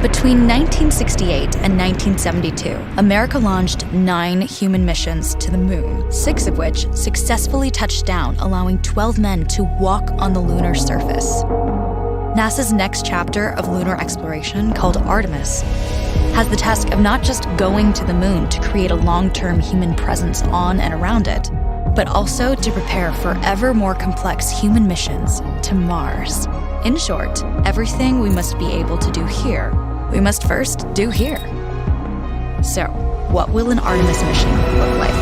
Between 1968 and 1972, America launched 9 human missions to the moon, 6 of which successfully touched down, allowing 12 men to walk on the lunar surface. NASA's next chapter of lunar exploration, called Artemis, has the task of not just going to the moon to create a long-term human presence on and around it, but also to prepare for ever more complex human missions to Mars. In short, everything we must be able to do here, we must first do here. So, what will an Artemis mission look like?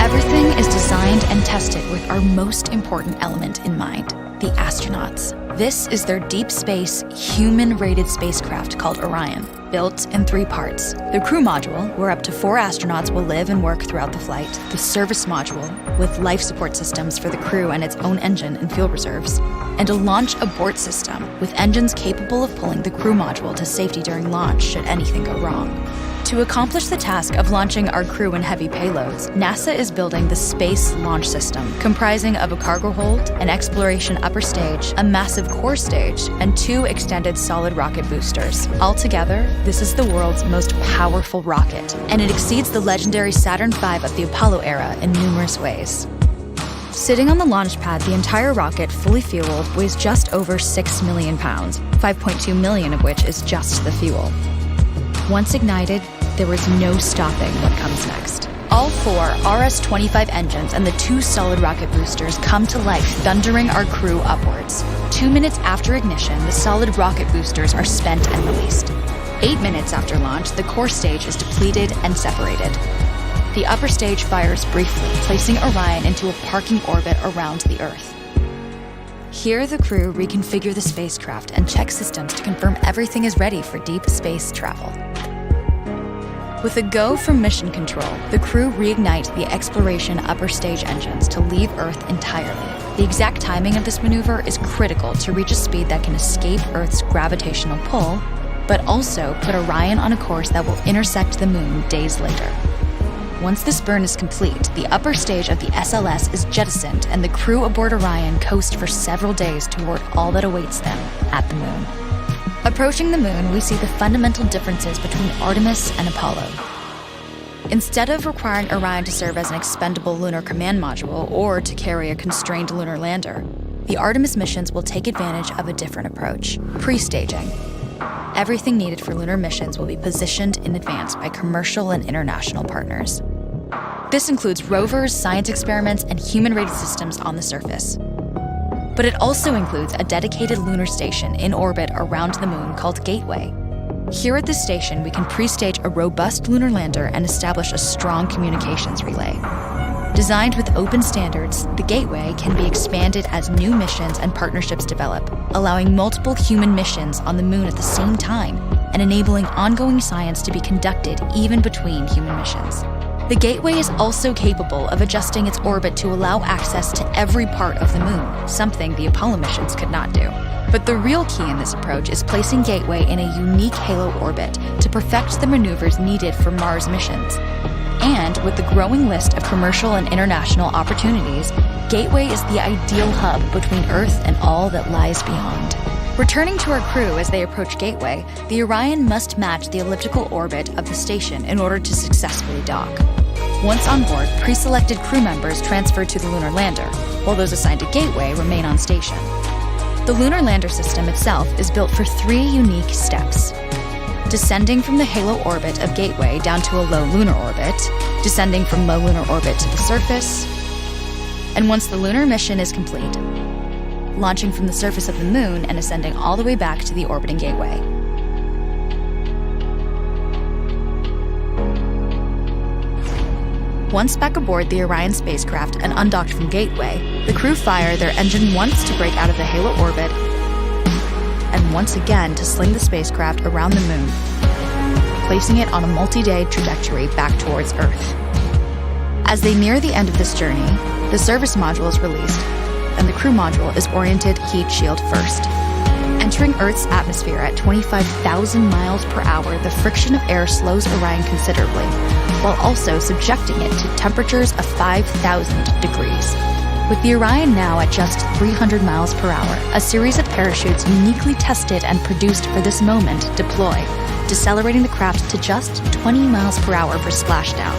Everything is designed and tested with our most important element in mind, the astronauts. This is their deep space, human-rated spacecraft called Orion, built in 3 parts. The crew module, where up to 4 astronauts will live and work throughout the flight. The service module, with life support systems for the crew and its own engine and fuel reserves. And a launch abort system, with engines capable of pulling the crew module to safety during launch should anything go wrong. To accomplish the task of launching our crew and heavy payloads, NASA is building the Space Launch System, comprising of a cargo hold, an exploration upper stage, a massive core stage, and 2 extended solid rocket boosters. Altogether, this is the world's most powerful rocket, and it exceeds the legendary Saturn V of the Apollo era in numerous ways. Sitting on the launch pad, the entire rocket, fully fueled, weighs just over 6 million pounds, 5.2 million of which is just the fuel. Once ignited, there is no stopping what comes next. All 4 RS-25 engines and the 2 solid rocket boosters come to life, thundering our crew upwards. 2 minutes after ignition, the solid rocket boosters are spent and released. 8 minutes after launch, the core stage is depleted and separated. The upper stage fires briefly, placing Orion into a parking orbit around the Earth. Here, the crew reconfigure the spacecraft and check systems to confirm everything is ready for deep space travel. With a go from mission control, the crew reignite the exploration upper stage engines to leave Earth entirely. The exact timing of this maneuver is critical to reach a speed that can escape Earth's gravitational pull, but also put Orion on a course that will intersect the moon days later. Once this burn is complete, the upper stage of the SLS is jettisoned and the crew aboard Orion coast for several days toward all that awaits them at the moon. Approaching the moon, we see the fundamental differences between Artemis and Apollo. Instead of requiring Orion to serve as an expendable lunar command module or to carry a constrained lunar lander, the Artemis missions will take advantage of a different approach: pre-staging. Everything needed for lunar missions will be positioned in advance by commercial and international partners. This includes rovers, science experiments, and human-rated systems on the surface. But it also includes a dedicated lunar station in orbit around the moon called Gateway. Here at this station, we can pre-stage a robust lunar lander and establish a strong communications relay. Designed with open standards, the Gateway can be expanded as new missions and partnerships develop, allowing multiple human missions on the moon at the same time and enabling ongoing science to be conducted even between human missions. The Gateway is also capable of adjusting its orbit to allow access to every part of the moon, something the Apollo missions could not do. But the real key in this approach is placing Gateway in a unique halo orbit to perfect the maneuvers needed for Mars missions. And with the growing list of commercial and international opportunities, Gateway is the ideal hub between Earth and all that lies beyond. Returning to our crew as they approach Gateway, the Orion must match the elliptical orbit of the station in order to successfully dock. Once on board, pre-selected crew members transfer to the lunar lander, while those assigned to Gateway remain on station. The lunar lander system itself is built for 3 unique steps: descending from the halo orbit of Gateway down to a low lunar orbit, descending from low lunar orbit to the surface, and once the lunar mission is complete, launching from the surface of the moon and ascending all the way back to the orbiting Gateway. Once back aboard the Orion spacecraft and undocked from Gateway, the crew fire their engine once to break out of the halo orbit and once again to sling the spacecraft around the moon, placing it on a multi-day trajectory back towards Earth. As they near the end of this journey, the service module is released, and the crew module is oriented heat shield first. Entering Earth's atmosphere at 25,000 miles per hour, the friction of air slows Orion considerably, while also subjecting it to temperatures of 5,000 degrees. With the Orion now at just 300 miles per hour, a series of parachutes uniquely tested and produced for this moment deploy, decelerating the craft to just 20 miles per hour for splashdown.